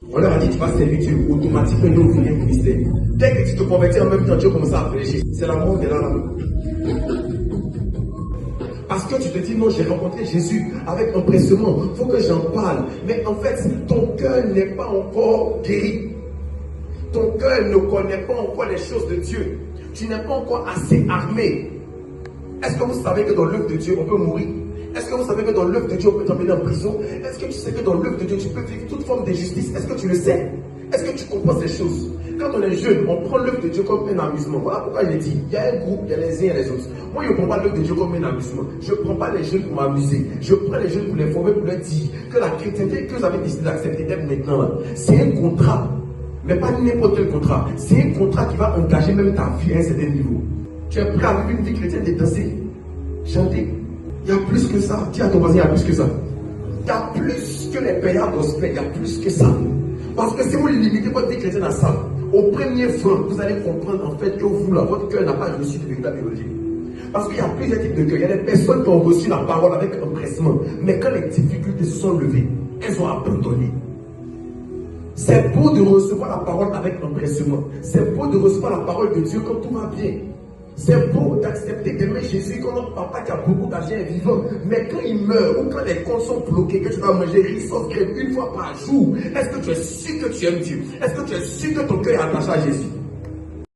On leur a dit tu vas servir Dieu, automatiquement ils ont ouvert un ministère. Dès que tu te convertis en même temps, Dieu commence à prêcher. C'est la mort de là. Parce que tu te dis non, j'ai rencontré Jésus avec empressement, il faut que j'en parle. Mais en fait, ton cœur n'est pas encore guéri. Ton cœur ne connaît pas encore les choses de Dieu. Tu n'es pas encore assez armé. Est-ce que vous savez que dans l'œuvre de Dieu, on peut mourir? Est-ce que vous savez que dans l'œuvre de Dieu, on peut t'emmener en prison? Est-ce que tu sais que dans l'œuvre de Dieu, tu peux vivre toute forme d'injustice? Est-ce que tu le sais? Est-ce que tu comprends ces choses? Quand on est jeune, on prend l'œuvre de Dieu comme un amusement. Voilà pourquoi il est dit, il y a un groupe, il y a les uns et les autres. Moi, je ne prends pas l'œuvre de Dieu comme un amusement. Je ne prends pas les jeunes pour m'amuser. Je prends les jeunes pour les former, pour leur dire que la chrétienté que vous avez décidé d'accepter maintenant, c'est un contrat. Mais pas n'importe quel contrat. C'est un contrat qui va engager même ta vie à un certain niveau. Tu es prêt à vivre une vie chrétienne de danser, chanter. Il y a plus que ça. Dis à ton voisin, il y a plus que ça. Il y a plus que les payeurs gospel. Il y a plus que ça. Parce que si vous limitez votre vie chrétienne à ça, au premier franc, vous allez comprendre en fait que vous, là, votre cœur n'a pas reçu de véritable théologie. Parce qu'il y a plusieurs types de cœur. Il y a des personnes qui ont reçu la parole avec empressement. Mais quand les difficultés se sont levées, elles ont abandonné. C'est beau de recevoir la parole avec empressement. C'est beau de recevoir la parole de Dieu quand tout va bien. C'est beau d'accepter d'aimer Jésus quand notre papa qui a beaucoup d'argent est vivant. Mais quand il meurt ou quand les comptes sont bloqués, que tu vas manger riz, sauce, crème une fois par jour, est-ce que tu es sûr que tu aimes Dieu? Est-ce que tu es sûr que ton cœur est attaché à Jésus?